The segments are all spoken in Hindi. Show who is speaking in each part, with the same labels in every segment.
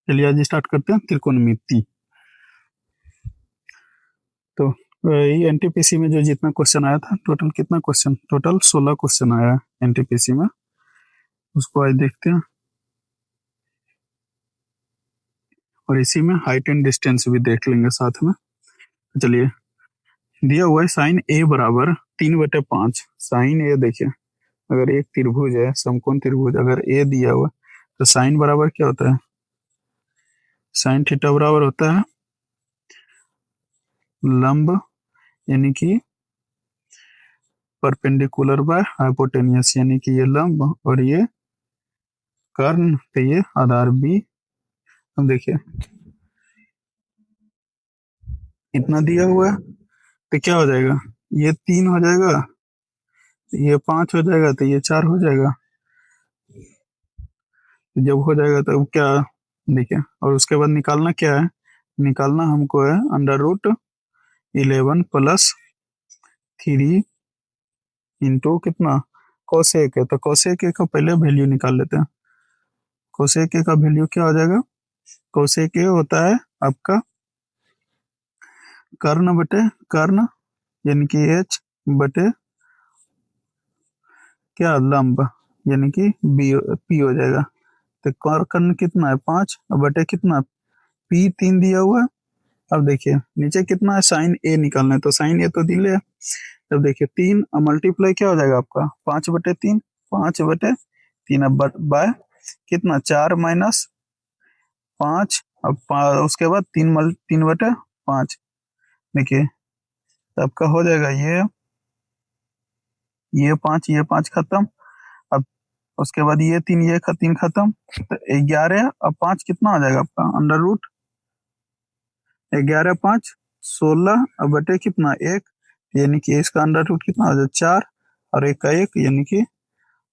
Speaker 1: चलिए आज स्टार्ट करते हैं त्रिकोणमिति। तो ये एनटीपीसी में जो जितना क्वेश्चन आया था, टोटल कितना क्वेश्चन, टोटल 16 क्वेश्चन आया एनटीपीसी में। उसको आज देखते हैं और इसी में हाइट एंड डिस्टेंस भी देख लेंगे साथ में। चलिए, दिया हुआ है साइन ए बराबर 3/5। साइन ए देखिए, अगर एक त्रिभुज है, समकोण त्रिभुज, अगर ए दिया हुआ तो साइन बराबर क्या होता है, साइन थीटा बराबर होता है लंब यानी कि परपेंडिकुलर बाय हाइपोटेनियस, यानी कि ये लंब और ये कर्ण, तो ये आधार बी। अब देखिए इतना दिया हुआ है तो क्या हो जाएगा, ये 3 हो जाएगा, ये 5 हो जाएगा, तो ये 4 हो जाएगा। जब हो जाएगा तब क्या, देखिए, और उसके बाद निकालना क्या है, निकालना हमको है √11 + 3 इंटू कितना, कोसेक है, तो कोसेक का पहले वैल्यू निकाल लेते हैं। कोसेक का वैल्यू क्या हो जाएगा, कोसेक होता है आपका कर्ण बटे कर्ण, यानी कि एच बटे क्या लंब, यानी कि बी पी हो जाएगा। तो कर्ण कितना है 5 बटे कितना, पी 3 दिया हुआ है। अब देखिए नीचे कितना है, साइन ए निकालना है, तो साइन ए तो दिले है। तब देखिए 3 मल्टीप्लाई क्या हो जाएगा आपका 5/3, 5/3। अब बाय कितना 4 - 5, अब उसके बाद 3/5। देखिए तो आपका हो जाएगा ये 5 खत्म। अब उसके बाद ये 3, ये 3 खत्म, तो 11। अब 5 कितना हो जाएगा आपका, √11 × 5 16, अब बटे कितना 1, यानी कि इसका √, कितना हो जाएगा 4, और 1 का 1, यानी कि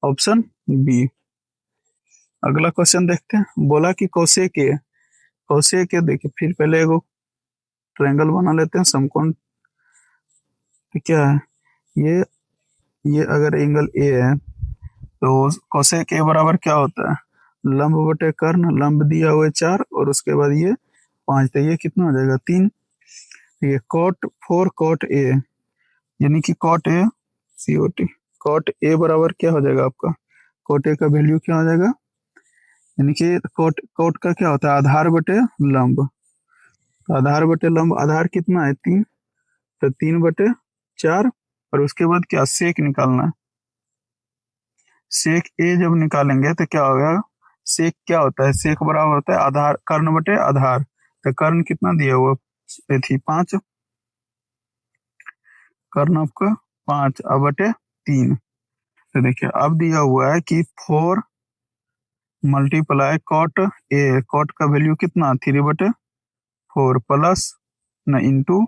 Speaker 1: ऑप्शन बी। अगला क्वेश्चन देखते हैं। बोला कि कोसेक देखिए, फिर पहले एगो ट्रायंगल बना लेते हैं समकोण। तो क्या है ये अगर एंगल ए है तो कोसेक ए बराबर क्या होता है, लंब बटे कर्ण, लंब दिया हुआ है 4 और उसके बाद ये 5, तो ये कितना हो जाएगा 3। ये cot ए, यानी कि cot ए COT, cot ए बराबर क्या हो जाएगा आपका, cot ए का वैल्यू क्या हो जाएगा, यानी कि cot का क्या होता है, आधार बटे लंब। तो आधार बटे लंब, आधार कितना है 3, तो 3/4, और उसके बाद क्या सेक निकालना है। सेक ए जब निकालेंगे तो क्या होगा, सेक क्या होता है, सेक बराबर होता है आधार कर्ण बटे आधार। तो कर्ण कितना दिया हुआ थी 5, कर्ण आपका 5 अब बटे 3। तो देखिए अब दिया हुआ है कि 4 × cot ए, cot का वैल्यू कितना 3/4 प्लस न इंटू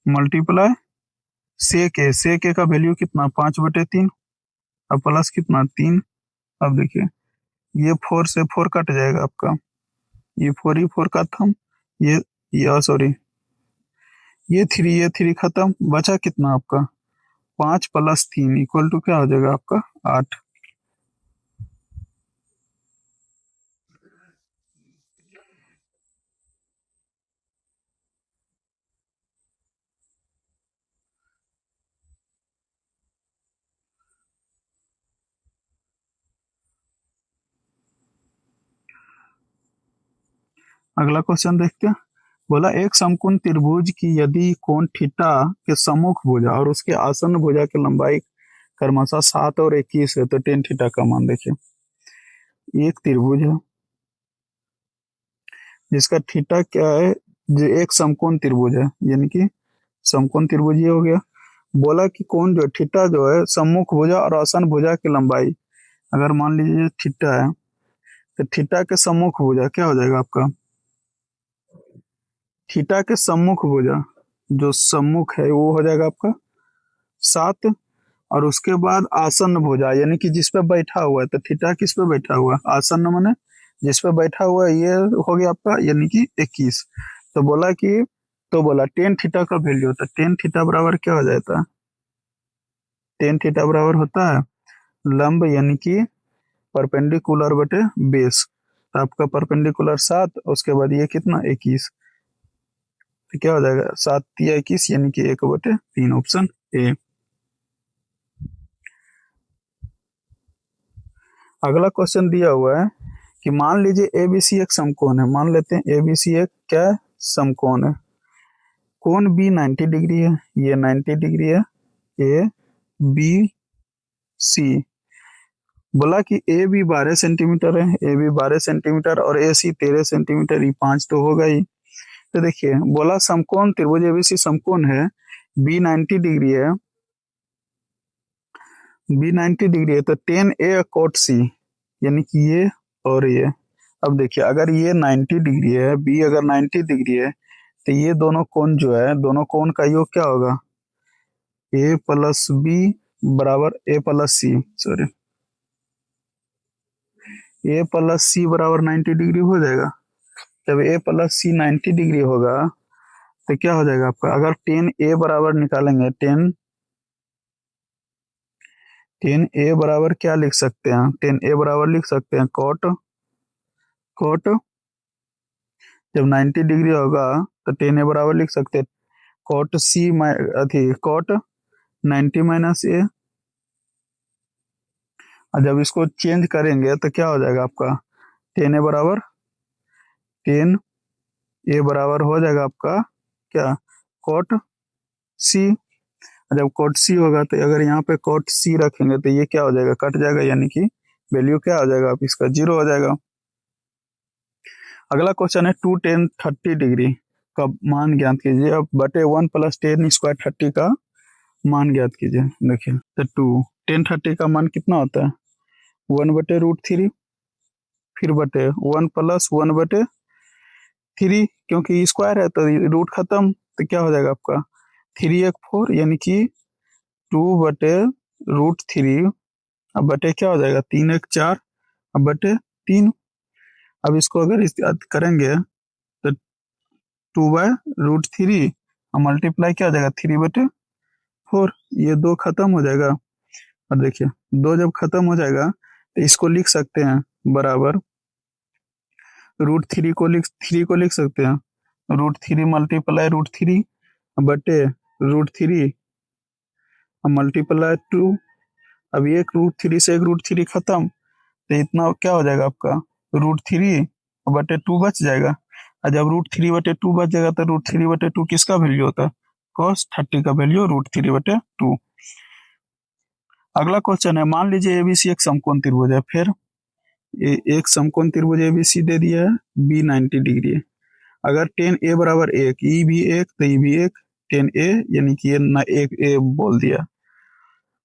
Speaker 1: मल्टीप्लाई सेक ए का वैल्यू कितना 5/3, अब प्लस कितना 3। अब देखिए ये 4 से 4 कट जाएगा आपका, ये 4 खत्म, ये सॉरी, ये 3 खत्म, बचा कितना आपका 5 + 3 इक्वल टू क्या हो जाएगा आपका 8। अगला क्वेश्चन देखते हैं। बोला एक समकोण त्रिभुज की यदि कोण थीटा के सम्मुख भुजा और उसके आसन्न भुजा की लंबाई क्रमशः 7 और 21 है, तो tan थीटा का मान देखिए। एक त्रिभुज है जिसका थीटा क्या है, जो एक समकोण त्रिभुज है, यानी कि समकोण त्रिभुज ये हो गया। बोला कि कोण जो थीटा जो है सम्मुख भुजा और आसन्न भुजा की लंबाई, अगर मान लीजिए थीटा है तो थीटा के सम्मुख भुजा क्या हो जाएगा आपका, थीटा के सम्मुख भुजा, जो सम्मुख है वो हो जाएगा आपका 7, और उसके बाद आसन्न भुजा यानी कि जिस पे बैठा हुआ है, तो थीटा किस पे बैठा हुआ है, आसन्न माने जिस पे बैठा हुआ है, ये हो गया आपका यानी कि 21। तो बोला tan थीटा का वैल्यू होता है, tan थीटा बराबर क्या हो जाता है, tan थीटा बराबर होता है लंब यानी कि परपेंडिकुलर बटे बेस, तो आपका परपेंडिकुलर 7, उसके बाद ये कितना 21, तो क्या हो जाएगा 7 या 21 यानी कि 1/3, ऑप्शन ए। अगला क्वेश्चन दिया हुआ है कि मान लीजिए एबीसी एक समकोण है, मान लेते हैं एबीसी एक क्या है, समकोण है। कोण बी 90 डिग्री है, ये 90 डिग्री है, ए बी सी। बोला कि ए बी 12 सेंटीमीटर है, ए बी 12 सेंटीमीटर और ए सी 13 सेंटीमीटर, ये 5 तो होगा ही। तो देखिए बोला समकोण त्रिभुज एबीसी समकोण है, बी 90 डिग्री है, बी 90 डिग्री है, तो 10 ए कॉट सी, यानी कि ये और ये। अब देखिए अगर ये 90 डिग्री है, बी अगर 90 डिग्री है, तो ये दोनों कोण जो है, दोनों कोण का योग क्या होगा, ए प्लस बी बराबर ए प्लस सी, सॉरी ए प्लस सी बराबर 90 डिग्री हो जाएगा। जब ए प्लस सी 90 डिग्री होगा तो क्या हो जाएगा आपका, अगर 10 ए बराबर निकालेंगे, 10 ए बराबर क्या लिख सकते हैं, 10 ए बराबर लिख सकते हैं कॉट, कॉट जब 90 डिग्री होगा तो 10 ए बराबर लिख सकते हैं कॉट सी अथी कॉट 90 माइनस ए, और जब इसको चेंज करेंगे तो क्या हो जाएगा आपका 10 ए बराबर, 10 ए बराबर हो जाएगा आपका क्या कॉट सी। जब कॉट सी होगा तो अगर यहाँ पे कॉट सी रखेंगे तो ये क्या हो जाएगा, कट जाएगा, यानी कि वैल्यू क्या हो जाएगा, आप इसका 0 हो जाएगा। अगला क्वेश्चन है 2 10 30 डिग्री का मान ज्ञात कीजिए। अब बटे 1 + 10 स्क्वायर 30 का मान ज्ञात कीजिए। देखिए तो 2 10 30 का मान कितना होता है 1/√3, फिर बटे 1 + 1/3, क्योंकि स्क्वायर है तो रूट खत्म, तो क्या हो जाएगा आपका 3 1 4, यानी कि 2/√3, अब बटे क्या हो जाएगा 3 1 4, अब बटे 3। अब इसको अगर करेंगे तो 2/√3 और मल्टीप्लाई क्या हो जाएगा 3/4, ये 2 खत्म हो जाएगा। और देखिए 2 जब खत्म हो जाएगा तो इसको लिख सकते हैं बराबर √3 को लिख सकते हैं √3 मल्टीप्लाई √3 बटे √3 और मल्टीप्लाई 2। अब एक √3 से एक √3 खत्म, तो इतना क्या हो जाएगा आपका √3 बटे 2 बच जाएगा। और जब √3/2 बच जाएगा तो √3/2 किसका वैल्यू होता है, cos 30 का वैल्यू √3/2। अगला क्वेश्चन है मान लीजिए एबीसी एक समकोण त्रिभुज है, फिर एक समकोण त्रिभुज एबीसी दे दिया है, बी 90 डिग्री है। अगर 10 ए बराबर 1, ई भी 1 तो ई भी 1, 10 ए यानी कि ये ना 1 ए बोल दिया।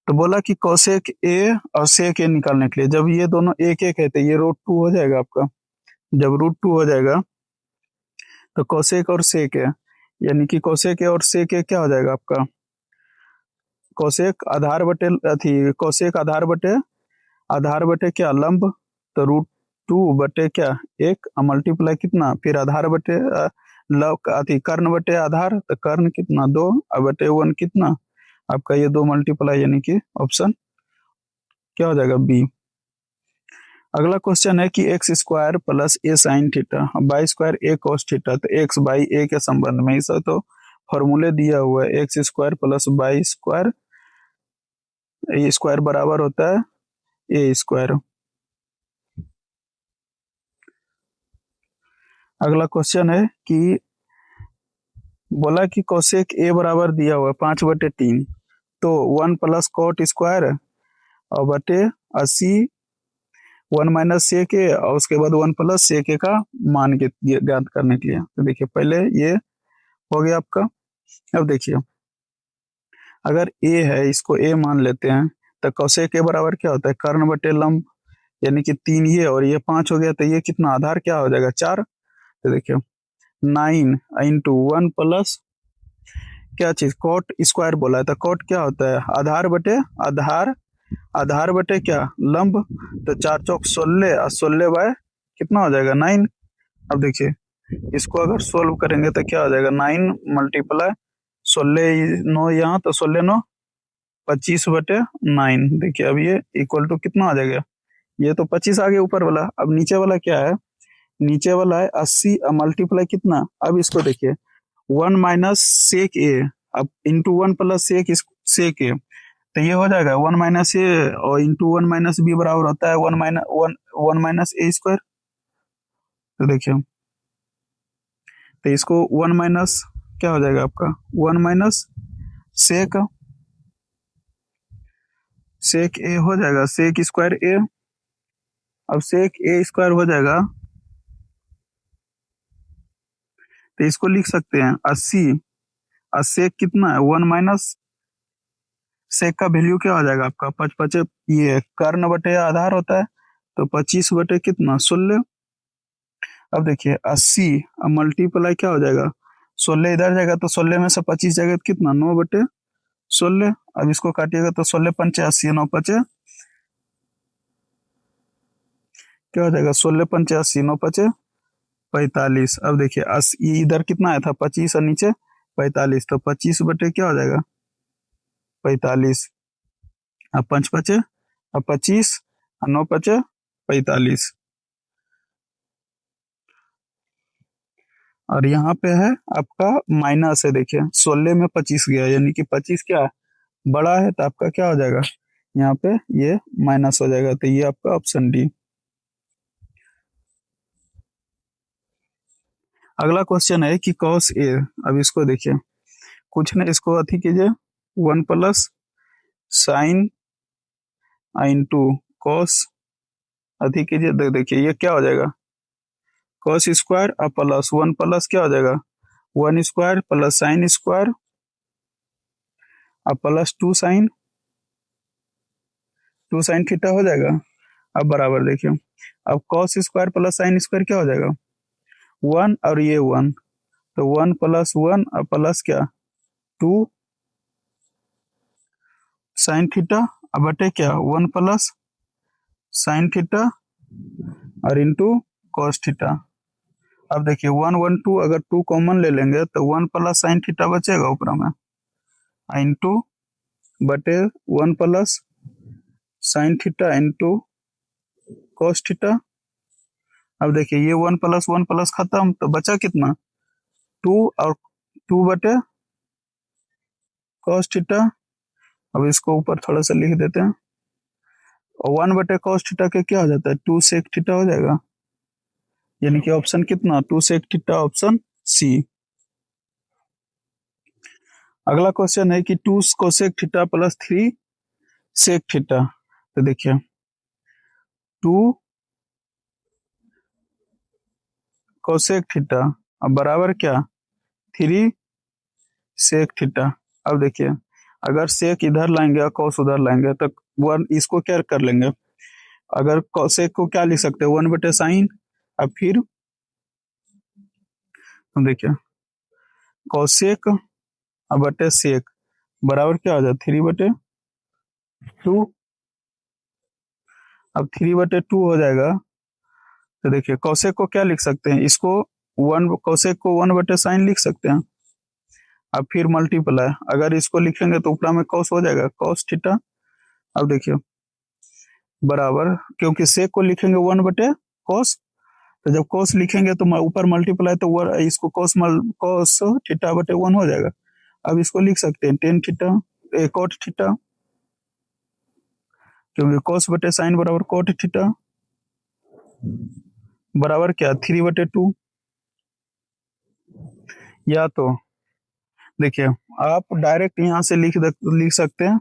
Speaker 1: तो बोला कि कोसेक ए और सेक ए निकालने के लिए, जब ये दोनों एक एक है तो ये √2 हो जाएगा आपका। जब √2 हो जाएगा तो कोसेक और सेक ए, यानी कि कोसेक ए और सेक ए क्या हो जाएगा आपका, कोसेक आधार बटे अथी कोसेक आधार बटे क्या लंब, तो √2 बटे क्या 1 मल्टीप्लाई कितना, फिर आधार बटे लव अथी कर्ण बटे आधार, तो कर्ण कितना 2 बटे 1 कितना आपका ये 2 मल्टीप्लाई, यानी कि ऑप्शन क्या हो जाएगा बी। अगला क्वेश्चन है कि x² + a sin theta y² a cos theta, तो x बाई a के संबंध में इसे तो फॉर्मूले दिया हुआ है x² + y² ए स्क्वायर बराबर होता है a²। अगला क्वेश्चन है कि बोला कि कोसेक ए बराबर दिया हुआ है 5/3, तो 1 + cot² और बटे 80 1 - सेक ए और उसके बाद 1 + सेक ए का मान ज्ञात करने के लिए। तो देखिए पहले ये हो गया आपका। अब देखिए अगर ए है, इसको ए मान लेते हैं, तो कोसेक ए बराबर क्या होता है कर्ण बटे लंब, यानी कि 3 ये और ये 5 हो गया, तो ये कितना आधार क्या हो जाएगा 4। तो देखिए 9 × 1 + क्या चीज कॉट स्क्वायर बोला है, तो कॉट क्या होता है आधार बटे आधार बटे क्या लंब, तो 4 चौक 16 और 16 बाय कितना हो जाएगा 9। अब देखिए इसको अगर सोल्व करेंगे तो क्या हो जाएगा 9 × 16 9 यहाँ, तो 16 9 25/9। देखिए अब ये इक्वल टू कितना आ जाएगा ये तो 25 आ गया ऊपर वाला। अब नीचे वाला क्या है, नीचे वाला है 80 मल्टीप्लाई कितना, अब इसको देखिए 1 माइनस सेक ए, अब इंटू 1 प्लस सेक ए, तो ये हो जाएगा 1 माइनस ए और इंटू 1 माइनस बी बराबर होता है 1 माइनस ए स्क्वायर। तो देखिए, तो इसको 1 माइनस क्या हो जाएगा आपका 1 माइनस सेक सेक ए हो जाएगा सेक स्क्वायर ए। अब सेक ए स्क्वायर हो जाएगा, तो इसको लिख सकते हैं 80 और सेक कितना है 1 माइनस सेक का वैल्यू क्या हो जाएगा आपका 5 5, ये कर्ण बटे आधार होता है, तो 25 बटे कितना 16। अब देखिए 80 अब मल्टीप्लाई क्या हो जाएगा 16 इधर जाएगा, तो 16 में से 25 जाएगा तो कितना 9 बटे 16। अब इसको काटिएगा तो 16 पंचे 80, 9 पचे क्या हो जाएगा 16 पंचे 80, 9 पचे 45। अब देखिए ये इधर कितना आया था 25 और नीचे 45, तो 25 बटे क्या हो जाएगा 45। अब 5 पचे, अब 25 और 9 पचे 45। और यहाँ पे है आपका माइनस है, देखिए 16 में 25 गया, यानी कि 25 क्या है बड़ा है, तो आपका क्या हो जाएगा यहाँ पे ये माइनस हो जाएगा, तो ये आपका ऑप्शन डी। अगला क्वेश्चन है कि कॉस ए, अब इसको देखिए कुछ नहीं, इसको अथी कीजिए 1 प्लस साइन इंटू कॉस अथी कीजिए, देखिए ये क्या हो जाएगा कॉस स्क्वायर और प्लस 1 प्लस क्या हो जाएगा 1 स्क्वायर प्लस साइन स्क्वायर और प्लस 2 साइन थीटा हो जाएगा। अब बराबर देखिए, अब cos square plus sine square क्या हो जाएगा 1 और ये 1, तो 1 प्लस 1 और प्लस क्या 2 साइन थीटा, अब बटे क्या 1 प्लस साइन थीटा और इंटू कॉस थीटा। अब देखिए 1 1 2, अगर 2 कॉमन ले लेंगे तो 1 प्लस साइन थीटा बचेगा ऊपर में, इंटू बटे 1 plus sine theta into cos theta. अब देखिए ये 1 प्लस खत्म, तो बचा कितना 2 और 2 बटे कॉस थीटा। अब इसको ऊपर थोड़ा सा लिख देते हैं, और 1 बटे कॉस थीटा के क्या हो जाता है 2 सेक थीटा हो जाएगा, यानी कि ऑप्शन कितना 2 सेक थीटा, ऑप्शन सी। अगला क्वेश्चन है कि 2 cosec theta plus 3 sec theta, तो देखिए 2 कोसेक थीटा अब बराबर क्या 3 सेक थीटा। अब देखिए अगर सेक इधर लाएंगे और कॉस उधर लाएंगे तो 1 इसको क्या कर लेंगे, अगर कोसेक को क्या लिख सकते हैं 1 बटे साइन, अब फिर देखिए कोसेक अब बटे सेक बराबर क्या हो जाए 3/2। अब 3/2 हो जाएगा, तो देखिए कोसेक को क्या लिख सकते हैं, इसको 1 कोसेक को 1 बटे साइन लिख सकते हैं, अब फिर मल्टीप्लाई अगर इसको लिखेंगे तो ऊपर में कॉस हो जाएगा कॉस थीटा। अब देखिए बराबर, क्योंकि सेक को लिखेंगे 1 बटे कॉस, तो जब कॉस लिखेंगे तो ऊपर मल्टीप्लाई, तो इसको कॉस थीटा बटे 1 हो जाएगा। अब इसको लिख सकते हैं टेन थीटा कॉट थीटा, क्योंकि कॉस बटे साइन बराबर कॉट थीटा बराबर क्या 3/2। या तो देखिए आप डायरेक्ट यहाँ से लिख सकते हैं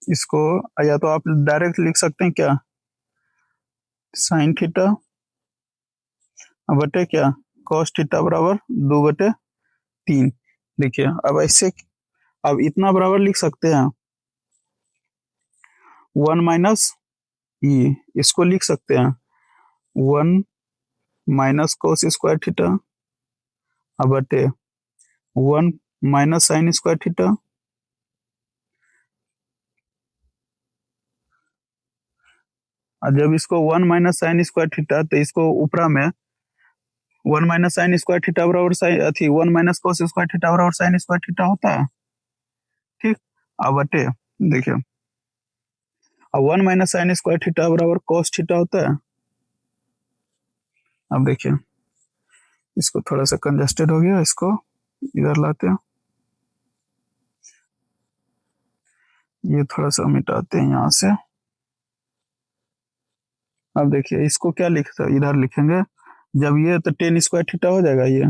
Speaker 1: इसको, या तो आप डायरेक्ट लिख सकते हैं क्या साइन थीटा बटे क्या कॉस थीटा बराबर 2/3। देखिए अब ऐसे, अब इतना बराबर लिख सकते हैं 1 माइनस ई, इसको लिख सकते हैं 1 माइनस कॉस स्क्वायर थीटा बटे 1 माइनस साइन स्क्वायर थीटा। और जब इसको 1 माइनस साइन स्क्वायर थीटा, तो इसको ऊपरा में 1 माइनस साइन स्क्वायर थीटा बराबर साइन अथी 1 माइनस कॉस स्क्वायर थीटा बराबर साइन स्क्वायर थीटा होता है, ठीक। अब बटे देखिए और 1 माइनस साइन स्क्वायर थीटा बराबर कॉस थीटा होता है। अब देखिए इसको थोड़ा सा कंजस्टेड हो गया, इसको इधर लाते हैं, ये थोड़ा सा मिटाते हैं यहाँ से। अब देखिए इसको क्या लिखते, इधर लिखेंगे जब ये तो टेन स्क्वायर थीटा हो जाएगा, ये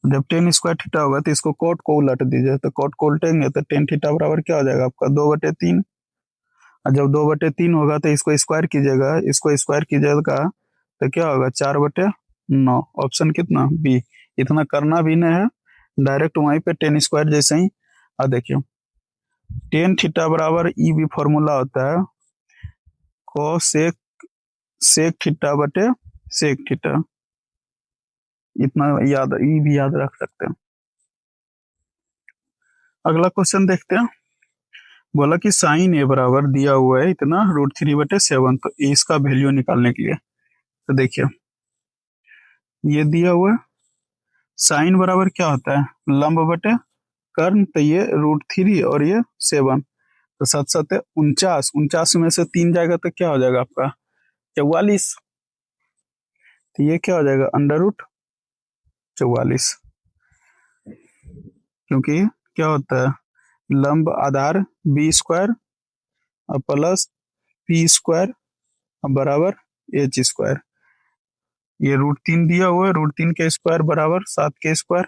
Speaker 1: जब टेन स्क्वायर थीटा होगा तो इसको कोट को उलट दीजिए, तो कोट को उल्टेंगे तो टेन थीटा बराबर क्या हो जाएगा आपका 2/3। और जब 2/3 होगा तो इसको स्क्वायर कीजिएगा, इसको स्क्वायर कीजिएगा तो क्या होगा 4/9। ऑप्शन कितना बी। इतना करना भी नहीं है, डायरेक्ट वहीं पे टेन स्क्वायर जैसे ही। अब देखिए टेन थीटा बराबर ई भी फॉर्मूला होता है कोसेक सेक थीटा बटे सेक थीटा, इतना याद, ई भी याद रख सकते हैं। अगला क्वेश्चन देखते हैं। बोला कि साइन ए बराबर दिया हुआ है इतना √3/7, तो इसका वैल्यू निकालने के लिए तो देखिए ये दिया हुआ है, साइन बराबर क्या होता है लंब बटे कर्ण, तो ये √3 और ये 7, तो 7 49, 49 में से 3 जाएगा तो क्या हो जाएगा आपका 44, तो ये क्या हो जाएगा √44, क्योंकि क्या होता है लंब आधार बी स्क्वायर और प्लस पी स्क्वायर बराबर एच स्क्वायर, ये √3 दिया हुआ है, √3 के स्क्वायर बराबर 7 के स्क्वायर।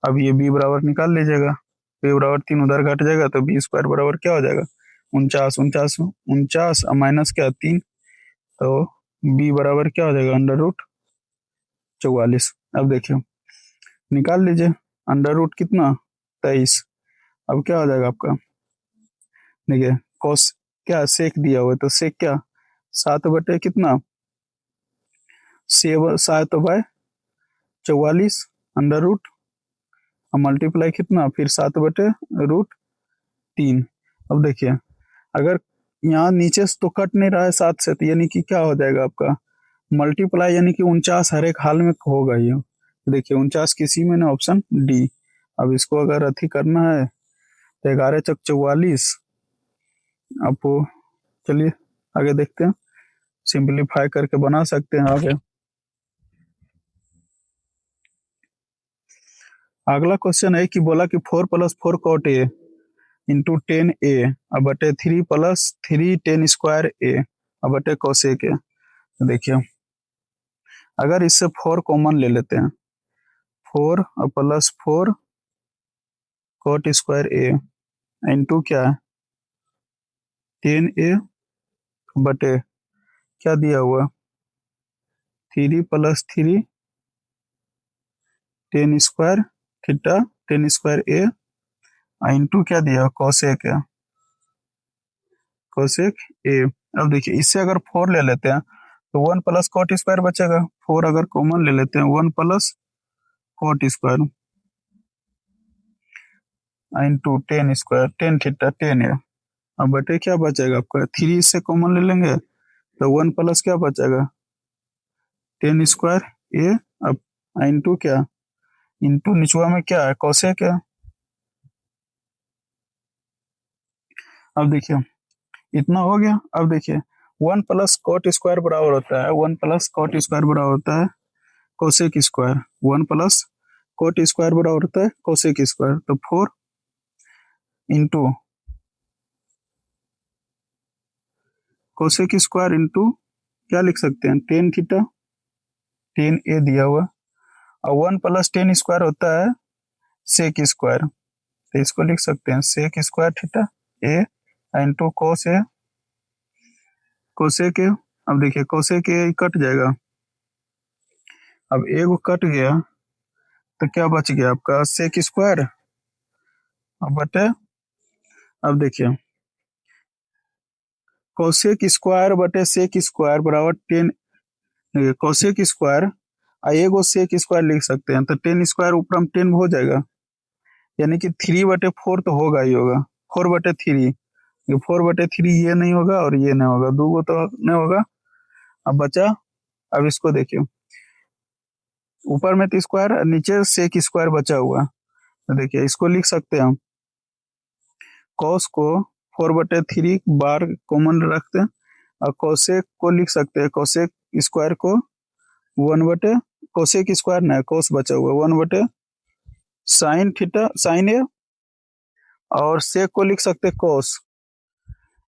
Speaker 1: अब ये बी बराबर निकाल लीजिएगा, बी बराबर 3 उधर घट जाएगा तो बी स्क्वायर बराबर क्या हो जाएगा 49, 49 माइनस क्या 3, तो बी बराबर क्या हो जाएगा √44। अब देखिए निकाल लीजिए अंडर रूट कितना 23। अब क्या हो जाएगा आपका, देखिए कॉस क्या सेक दिया हुआ है तो सेक क्या 7 बटे कितना 7/44 अंडर रूट, अब मल्टीप्लाई कितना फिर 7/√3। अब देखिए अगर यहाँ नीचे से तो कट नहीं रहा है 7 से, तो यानी कि क्या हो जाएगा आपका मल्टीप्लाई, यानी कि 49 हर एक हाल में होगा ये। देखिए 49 किसी में ना, ऑप्शन डी। अब इसको अगर अथी करना है तो 11×4 = 44। आपको चलिए आगे देखते हैं, सिंपलीफाई करके बना सकते हैं आगे। अगला क्वेश्चन है कि बोला कि 4 + 4 cot A इंटू 10A अब बटे 3 + 3 10 स्क्वायर A अब बटे कोसेक A। देखिए अगर इससे 4 कॉमन ले लेते हैं, 4 और +4 cot स्क्वायर A इंटू क्या है 10A बटे क्या दिया हुआ 3 + 3 10 square theta 10 square A into क्या दिया कोसेक A, कोसेक A। अब देखिए इससे अगर 4 ले लेते हैं तो 1 + cot स्क्वायर बचेगा, 4 अगर कॉमन ले लेते हैं 1 + cot square into 10 square 10 theta 10A। अब बटे क्या बचेगा आपका 3 से कॉमन ले लेंगे तो 1 प्लस क्या बचेगा 10 स्क्वायर A अब इंटू क्या इंटू निचुआ में क्या है कोसेक है। अब देखिए इतना हो गया। अब देखिए 1 + cot स्क्वायर बराबर होता है 1 + cot स्क्वायर बराबर होता है कोसेक स्क्वायर, 1 + cot स्क्वायर बराबर होता है कोसेक स्क्वायर, तो 4 इंटू कोसेक स्क्वायर इंटू क्या लिख सकते हैं 10 थीटा 10A दिया हुआ, और 1 + 10 स्क्वायर होता है सेक स्क्वायर, तो इसको लिख सकते हैं sec square theta A into cos A cosec A। अब देखिए कोसेक A कट जाएगा, अब A को कट गया तो क्या बच गया आपका सेक स्क्वायर। अब बटे अब देखिए कोसेक स्क्वायर बटे सेक स्क्वायर बराबर 10, कोसेक स्क्वायर एगो सेक स्क्वायर लिख सकते हैं, तो 10 स्क्वायर ऊपर हम 10 हो जाएगा, यानी कि 3/4 तो होगा ही होगा 4/3, ये 4/3 ये नहीं होगा और ये नहीं होगा, दो तो नहीं होगा। अब बचा, अब इसको देखिए ऊपर में तो स्क्वायर नीचे सेक स्क्वायर बचा हुआ, तो देखिए इसको लिख सकते हैं हम कॉस को 4/3 बार कॉमन रखते हैं और कोसेक को लिख सकते हैं, कोसेक स्क्वायर को 1/, कोसेक स्क्वायर ना, कोस बचा हुआ 1/, साइन थीटा साइन ए, और सेक को लिख सकते हैं कोस,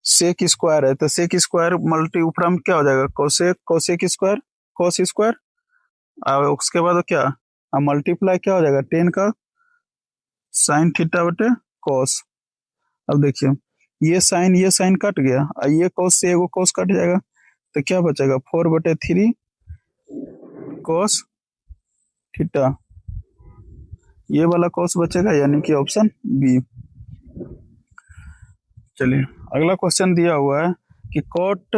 Speaker 1: सेक स्क्वायर है तो सेक स्क्वायर मल्टी ऊपर में क्या हो जाएगा, cosec cosec square cos square, और उसके बाद क्या मल्टीप्लाई क्या हो जाएगा 10 का साइन थीटा बटे कोस। अब देखिए ये साइन कट गया और ये कोस से एगो कोस कट जाएगा तो क्या बचेगा 4/3 कोस थीटा, ये वाला कोस बचेगा यानी कि ऑप्शन बी। चलिए अगला क्वेश्चन दिया हुआ है कि cot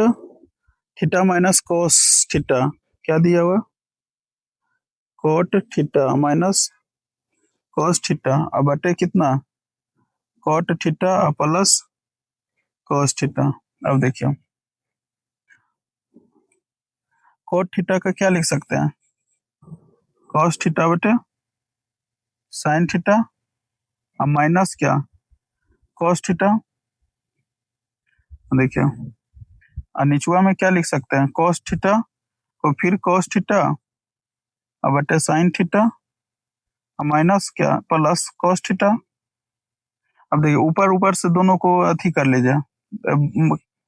Speaker 1: theta minus cos theta, क्या दिया हुआ cot theta minus cos theta अब बटे कितना cot theta plus cos theta. अब देखिए कोट थीटा का क्या लिख सकते हैं, कोस थीटा बटे साइन थीटा और माइनस क्या कोस थीटा। देखिए और निचुआ में क्या लिख सकते हैं कोस थीटा को फिर कोस थीटा और बटे साइन थीटा और माइनस क्या प्लस कोस थीटा। अब देखिए ऊपर ऊपर से दोनों को अथी कर लीजिए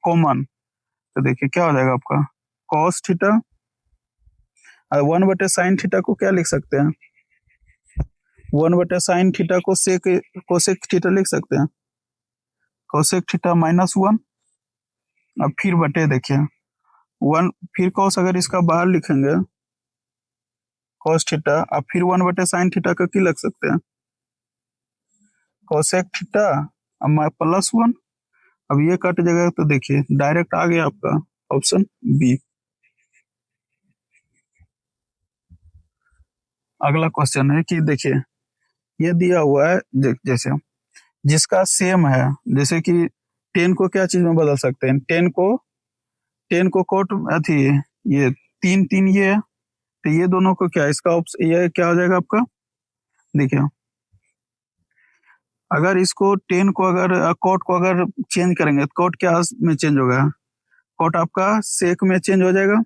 Speaker 1: कॉमन, तो देखिए क्या हो जाएगा आपका कोस थीटा और 1/साइन थीटा को क्या लिख सकते हैं, 1/साइन थीटा को सेक कोसेक थीटा लिख सकते हैं, कोसेक थीटा -1 अब फिर बटे देखिए 1 फिर कोस, अगर इसका बाहर लिखेंगे कोस थीटा अब फिर 1/साइन थीटा का क्या लिख सकते हैं कोसेक थीटा +1, अब ये कट जाएगा तो देखिए डायरेक्ट आ गया आपका ऑप्शन बी। अगला क्वेश्चन है कि देखिए ये दिया हुआ है जैसे जिसका सेम है, जैसे कि 10 को क्या चीज में बदल सकते हैं, 10 को कोट अथी ये 3 ये है तो ये दोनों को क्या इसका ये क्या हो जाएगा आपका, देखिए अगर इसको 10 को अगर कोट को अगर चेंज करेंगे तो कोट क्या में चेंज होगा, कोट आपका सेक में चेंज हो जाएगा।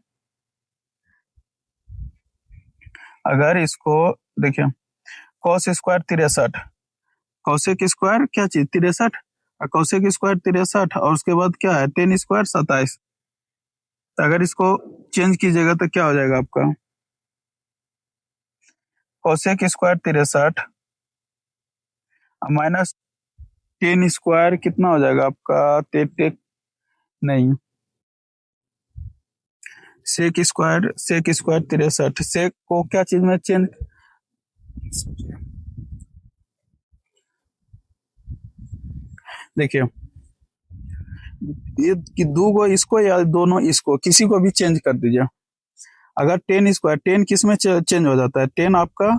Speaker 1: अगर इसको देखिए कोस स्क्वायर 63, कोसेक स्क्वायर क्या चीज 63 और कोसेक स्क्वायर 63 और उसके बाद क्या है 10 स्क्वायर 27, तो अगर इसको चेंज कीजिएगा तो क्या हो जाएगा आपका कोसेक स्क्वायर 63 माइनस 10 स्क्वायर कितना हो जाएगा आपका नहीं सेक स्क्वायर 63, सेक को क्या चीज में चेंज, देखिए ये कि दो गो इसको या दोनों इसको किसी को भी चेंज कर दीजिए। अगर 10 स्क्वायर 10 किस में चेंज हो जाता है, 10 आपका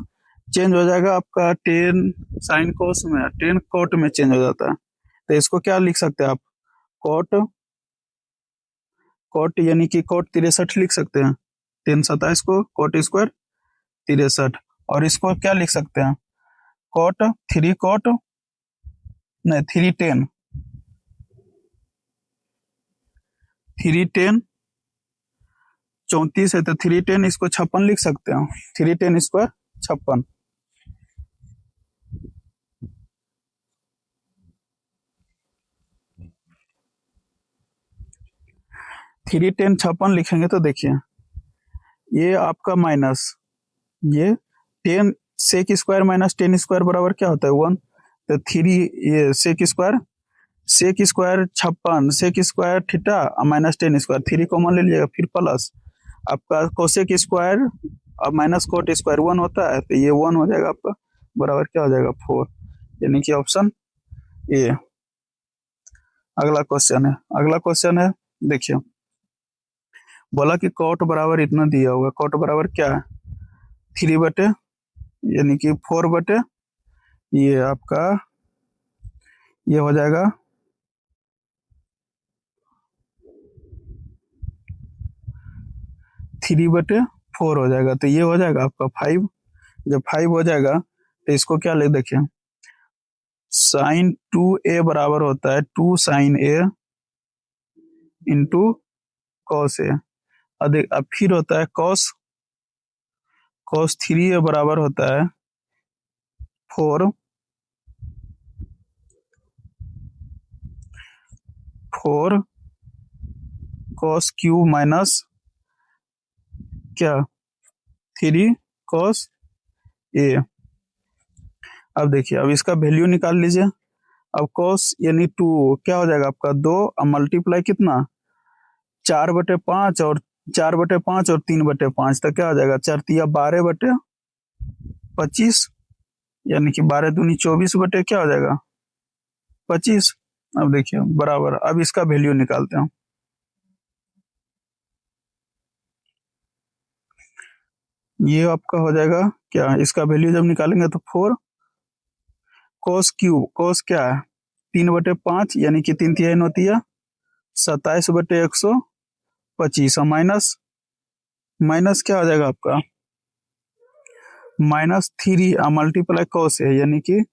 Speaker 1: चेंज हो जाएगा आपका 10 साइन कोस में, 10 कोट में चेंज हो जाता है, तो इसको क्या लिख सकते हैं आप कोट कोट यानी कि कोट 63 लिख सकते हैं, 10 27 को कोट स्क्वायर 63, और इसको क्या लिख सकते हैं कोट 3 कोट नहीं 310 34 है तो 310 इसको 56 लिख सकते हैं, 310 स्क्वायर 56। थ्री 10 56 लिखेंगे तो देखिए ये आपका माइनस ये 10 सेक स्क्वायर -10 स्क्वायर बराबर क्या होता है 1, तो 3 ये sec square 56 sec square theta -10 square 3 common ले लीजिएगा, फिर प्लस आपका कोसेक स्क्वायर और माइनस कोट स्क्वायर 1 होता है तो ये 1 हो जाएगा आपका बराबर क्या हो जाएगा 4, यानी कि ऑप्शन ए। अगला क्वेश्चन है देखिए बोला कि कोट बराबर इतना दिया होगा, कोट बराबर क्या है 3/, यानी कि 4/, ये आपका ये हो जाएगा 3/4 हो जाएगा, तो ये हो जाएगा आपका 5। जब 5 हो जाएगा तो इसको क्या ले देखिए साइन 2a बराबर होता है 2 sin a into cos A. अब फिर होता है कॉस 3a बराबर होता है 4 कॉस क्यूब माइनस क्या 3 cos a। अब देखिए, अब इसका वैल्यू निकाल लीजिए। अब कॉस यानी 2 क्या हो जाएगा आपका 2, अब मल्टीप्लाई कितना 4/5 और 4/5 और 3/5, तो क्या हो जाएगा 4×3 = 12/25, यानी कि 12 दूनी 24 बटे क्या हो जाएगा 25। अब देखिए बराबर, अब इसका वैल्यू निकालते हैं। ये आपका हो जाएगा क्या, इसका वैल्यू जब निकालेंगे तो 4 cos क्यूब, cos क्या है 3/5 यानी कि 3/3 होती है 27/125, और माइनस माइनस क्या हो जाएगा आपका -3 मल्टीप्लाई कॉस है, यानी कि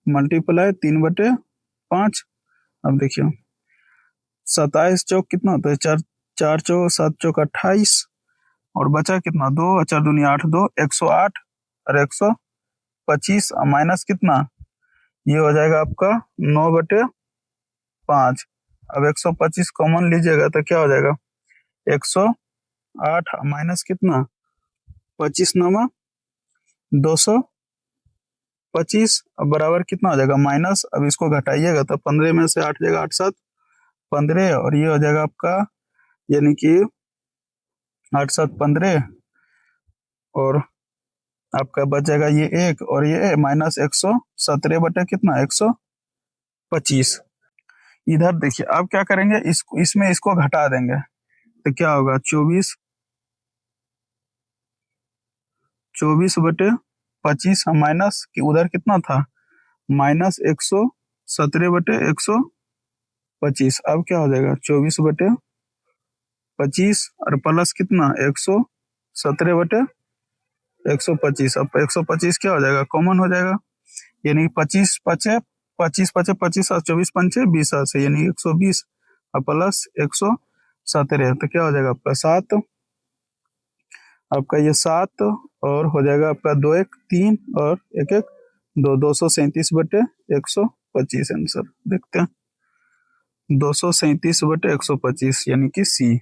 Speaker 1: मल्टीप्लाई 3/5। अब देखिए 27 चौक कितना होता है 4, 4 चौक 7 चौक 28, और बचा कितना 2, 4 दूनी 8, 2 108 और 125, और माइनस कितना ये हो जाएगा आपका 9/5। अब 125 कॉमन लीजिएगा तो क्या हो जाएगा 108 माइनस कितना 25 225, अब बराबर कितना हो जाएगा माइनस। अब इसको घटाइएगा तो 15 में से 8 जाएगा 8 7 15, और ये हो जाएगा आपका यानी कि 8 7 15, और आपका बच जाएगा ये 1 और ये माइनस 117 बटे कितना 125। इधर देखिए अब क्या करेंगे, इसमें इसको घटा देंगे तो क्या होगा 24/25, माइनस कि उधर कितना था माइनस 117/125। अब क्या हो जाएगा 24/25 और प्लस कितना 117/125। अब 125 क्या हो जाएगा कॉमन हो जाएगा, यानी 25 और 24 पंचे 20 से, यानी 120 और प्लस 117, तो क्या हो जाएगा आपका 7, आपका ये 7, और हो जाएगा आपका 2 1 3 और 1 1 2, 237/125 आंसर देखते हैं 237/125 यानी कि सी।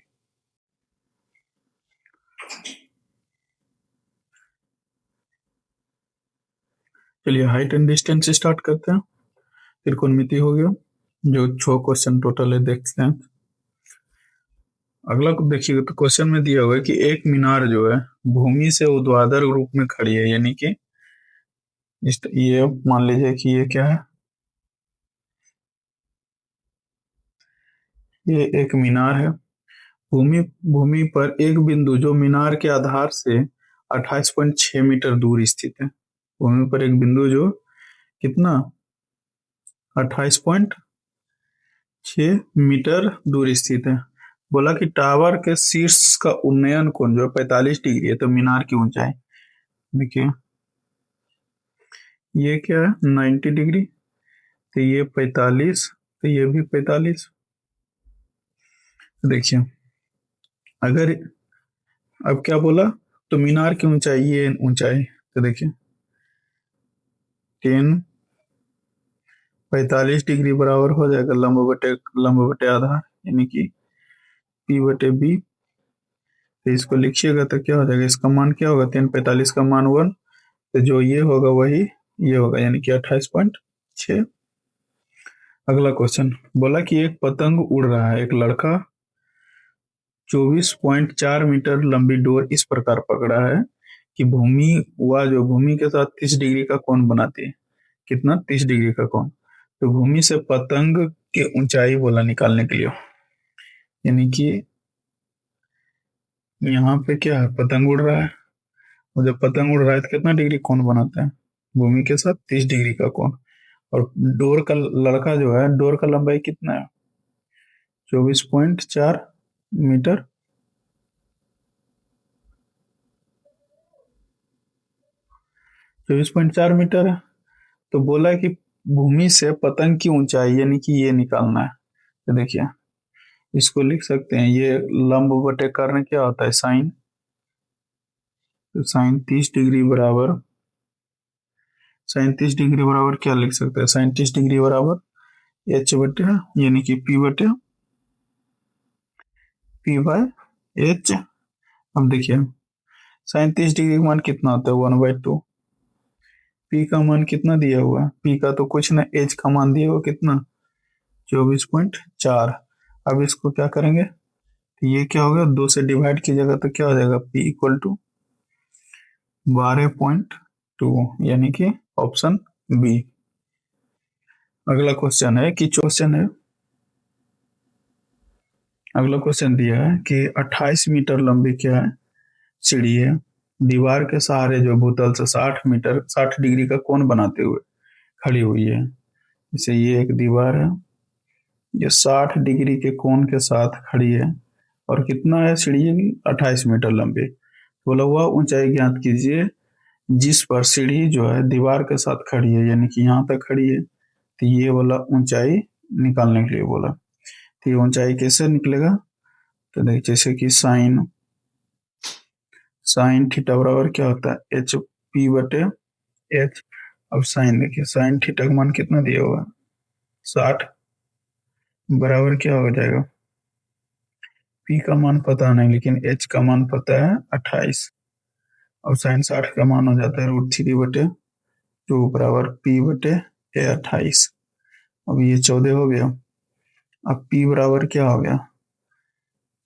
Speaker 1: चलिए हाइट एंड डिस्टेंस स्टार्ट करते हैं। त्रिकोणमिति हो गया, जो 6 क्वेश्चन टोटल है देखते हैं। अगला को देखिएगा तो क्वेश्चन में दिया हुआ है कि एक मीनार जो है भूमि से ऊर्ध्वाधर रूप में खड़ी है, यानी कि ये मान लीजिए कि ये क्या है, ये एक मीनार है। भूमि भूमि पर एक बिंदु जो मीनार के आधार से 28.6 मीटर दूर स्थित है। भूमि पर एक बिंदु जो कितना 28.6 मीटर दूर स्थित है। बोला कि टावर के शीर्ष का उन्नयन कोण जो 45 डिग्री है, तो मीनार की ऊंचाई देखिए ये क्या है 90 डिग्री, तो ये 45, तो ये भी 45। देखिए अगर अब क्या बोला, तो मीनार की ऊंचाई ये ऊंचाई, तो देखिए 10 45 डिग्री बराबर हो जाएगा लंब बटे आधार, यानी कि P/B। तो इसको लिखिएगा तो क्या हो जाएगा, इसका मान क्या होगा 10/45 का मान 1, तो जो ये होगा वही ये होगा, यानी कि 28.6। अगला क्वेश्चन बोला कि एक पतंग उड़ रहा है, एक लड़का 24.4 मीटर लंबी डोर इस प्रकार पकड़ा है कि भूमि वह जो भूमि के साथ 30 डिग्री का कोण बनाती है। कितना 30 डिग्री का कोण। तो भूमि से पतंग की ऊंचाई बोला निकालने के लिए, यानी कि यहाँ पे क्या है पतंग उड़ रहा है, और जब पतंग उड़ रहा है तो कितना डिग्री कोण बनाता है भूमि के साथ 30 डिग्री का कोण। और डोर का लड़का जो है, डोर का लंबाई कितना है 24.4 मीटर, 24.4 मीटर है। तो बोला कि भूमि से पतंग की ऊंचाई यानी कि ये निकालना है। तो देखिए इसको लिख सकते हैं, ये लंब बटे कर्ण क्या होता है, साइन। तो साइन 30 डिग्री बराबर, साइन 30 डिग्री बराबर क्या लिख सकते हैं, साइन 30 डिग्री बराबर एच बटे यानी कि पी बटे पी बाय एच। अब देखिए साइन 30 डिग्री का मान कितना होता है, 1/2। पी का मान कितना दिया हुआ है, पी का तो कुछ ना, एच का मान दिया हुआ कितना, 24.4। अब इसको क्या करेंगे, तो ये क्या होगा, 2 से डिवाइड कीजिएगा तो क्या हो जाएगा, पी इक्वल टू 12.2 यानी कि ऑप्शन बी। अगला क्वेश्चन है कि क्वेश्चन है, अगला क्वेश्चन दिया है कि 28 मीटर लंबी क्या है, सीढ़ी है, दीवार के सहारे जो भूतल से 60 डिग्री का कोण बनाते हुए खड़ी हुई है। जैसे ये एक दीवार है, ये 60 डिग्री के कोण के साथ खड़ी है, और कितना है सीढ़ी की, 28 मीटर लंबी। बोला हुआ ऊंचाई ज्ञात कीजिए जिस पर सीढ़ी जो है दीवार के साथ खड़ी है, यानी कि यहाँ तक खड़ी है। तो ये वाला ऊंचाई निकालने के लिए बोला। तो ये ऊंचाई कैसे निकलेगा, तो देखिए जैसे कि साइन साइन थीटा बराबर क्या होता है, एच पी बटे एच। अब साइन देखिए, साइन थीटा का मान कितना दिया हुआ, 60 बराबर क्या हो जाएगा, पी का मान पता नहीं लेकिन एच का मान पता है 28। अब साइन 60 का मान हो जाता है √3/2 बराबर पी बटे ए 28। अब ये 14 हो गया। अब पी बराबर क्या हो गया,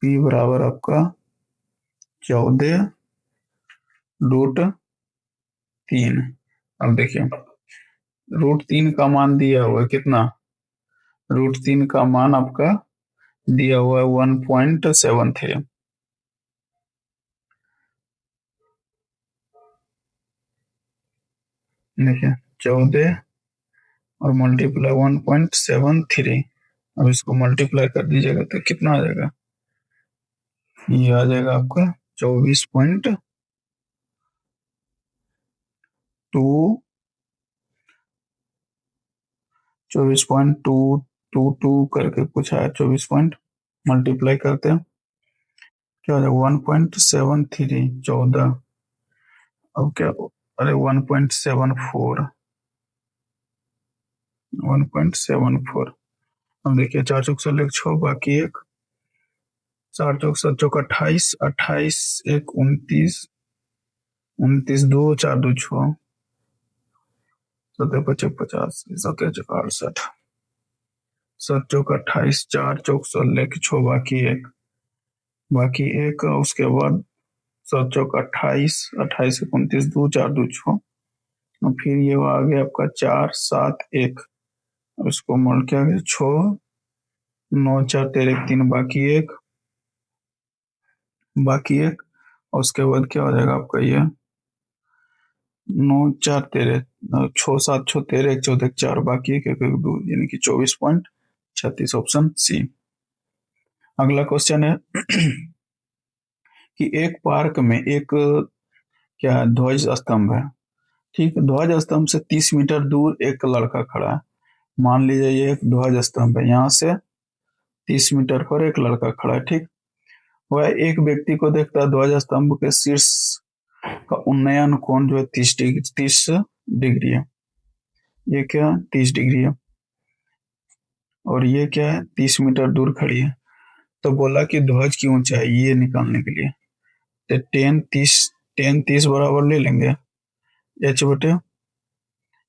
Speaker 1: पी बराबर आपका 14√3। अब देखिए √3 का मान दिया हुआ है कितना, √3 का मान आपका दिया हुआ है 1.73। देखिए 14 और मल्टीप्लाई 1.73। अब इसको मल्टीप्लाई कर दीजिएगा तो कितना आ जाएगा, ये आ जाएगा आपका 24.2, 24.222 करके कुछ आया, 24 पॉइंट मल्टीप्लाई करते हैं क्या हो जाएगा, 1.73, 14। अब क्या, अरे 1.74, 1.74। अब देखिए 4 चौक बाकी एक, 4 चौक 7 चौक 28, 28 एक 29, 29 दो 4 2 6, 7 5 50, 7 6 68, 7 चौक 28, 4 चौक 16 बाकी एक, उसके बाद 7 चौक 28, 28 एक 29 दो 4 2 6, और फिर ये आ गया आपका 4 7 1। अब इसको मोड़ क्या गया, 6 9 4 13 1 3 बाकी एक, और उसके बाद क्या हो जाएगा आपका ये 9 4 13, 6 7 6 13 1 14 1 4 बाकी एक 1 1 2 यानी कि 24.36 ऑप्शन सी। अगला क्वेश्चन है कि एक पार्क में एक क्या है, ध्वज स्तंभ है। ठीक, ध्वज स्तंभ से 30 मीटर दूर एक लड़का खड़ा है। मान लीजिए ये एक ध्वज स्तंभ है, यहाँ से 30 मीटर पर एक लड़का खड़ा है। ठीक, वह एक व्यक्ति को देखता है, ध्वज स्तंभ के शीर्ष का उन्नयन कोण जो है 30 डिग्री है। ये क्या 30 डिग्री है, और ये क्या है 30 मीटर दूर खड़ी है। तो बोला कि ध्वज की ऊंचाई ये निकालने के लिए, तो 10 30 बराबर ले लेंगे एच बटे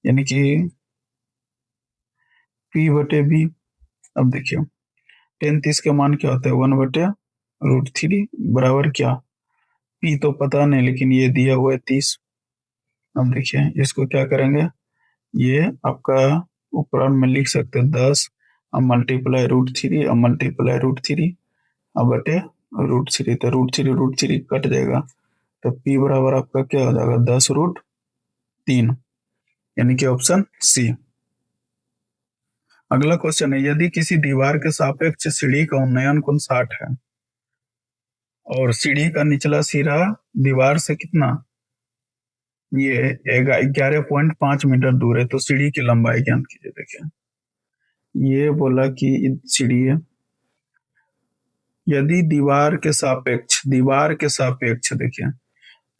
Speaker 1: यानी कि पी बटे बी। अब देखिए 10 30 का मान क्या होता है, 1/√3 बराबर क्या, पी तो पता नहीं लेकिन ये दिया हुआ है 30। अब देखिए इसको क्या करेंगे, ये आपका ऊपर में लिख सकते हैं 10, अब मल्टीप्लाई √3, अब मल्टीप्लाई √3, अब बटे √3, तो √3 कट जाएगा। तो पी बराबर आपका क्या हो जाएगा, 10√3 यानी कि ऑप्शन सी। अगला क्वेश्चन है, यदि किसी दीवार के सापेक्ष सीढ़ी का उन्नयन कोण 60 है और सीढ़ी का निचला सिरा दीवार से कितना ये 11.5 मीटर दूर है, तो सीढ़ी की लंबाई ज्ञात कीजिए। देखिए ये बोला कि सीढ़ी है, यदि दीवार के सापेक्ष देखिए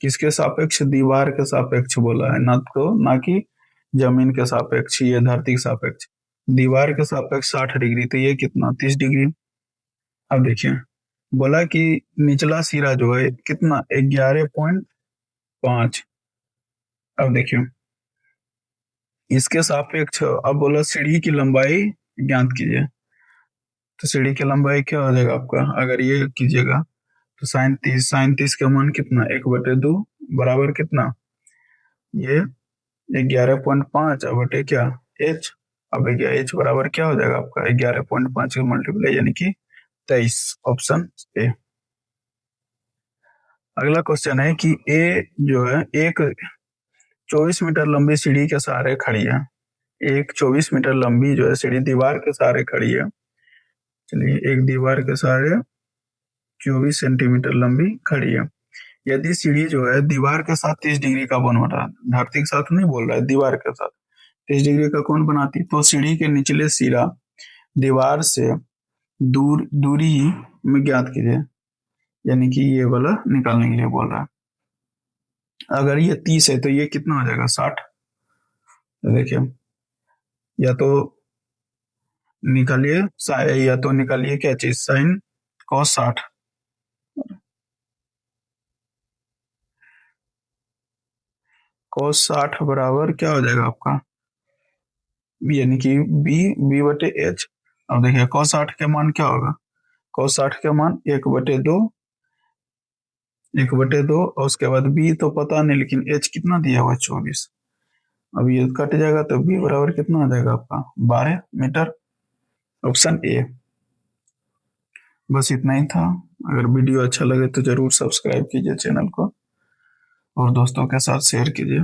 Speaker 1: किसके सापेक्ष, दीवार के सापेक्ष बोला है ना, तो ना कि जमीन के सापेक्ष, ये धरती के सापेक्ष। दीवार के सापेक्ष 60 डिग्री, तो ये कितना 30 डिग्री। अब देखिए बोला कि निचला सिरा जो है कितना 11.5। अब देखिए इसके सापेक्ष, अब बोला सीढ़ी की लंबाई ज्ञात कीजिए। तो सीढ़ी की लंबाई क्या हो जाएगा आपका, अगर ये कीजिएगा तो साइन 30 का मान कितना 1/2 बराबर कितना, ये 11.5 बटे क्या एच। अब एच बराबर क्या हो जाएगा आपका 11.5 का मल्टीप्लाई यानी कि 23, ऑप्शन ए। अगला क्वेश्चन है कि ए जो है एक 24 मीटर लंबी सीढ़ी के सहारे खड़ी है। एक 24 मीटर लंबी जो है सीढ़ी दीवार के सहारे खड़ी है। चलिए एक दीवार के सहारे 24 सेंटीमीटर लंबी खड़ी है। यदि सीढ़ी जो है दीवार के साथ 30 डिग्री का कोण बना, धरती के साथ नहीं बोल रहा है, दीवार के साथ 30 डिग्री का कोण बनाती, तो सीढ़ी के निचले सिरा दीवार से दूरी में ज्ञात कीजिए, यानी कि ये वाला निकालने के लिए बोल रहा है। अगर ये 30 है तो ये कितना हो जाएगा 60। तो देखिए या तो निकालिए क्या चीज, साइन कॉस 60। कॉस 60 बराबर क्या हो जाएगा आपका, यानी कि बी/एच। अब देखिए कॉस 60 के मान क्या होगा, कॉस 60 के मान 1/2 और उसके बाद बी तो पता नहीं, लेकिन एच कितना दिया हुआ 24। अब ये कट जाएगा तो बी बराबर कितना हो जाएगा आपका 12 मीटर, ऑप्शन ए। बस इतना ही था। अगर वीडियो अच्छा लगे तो जरूर सब्सक्राइब कीजिए चैनल को और दोस्तों के साथ शेयर कीजिए।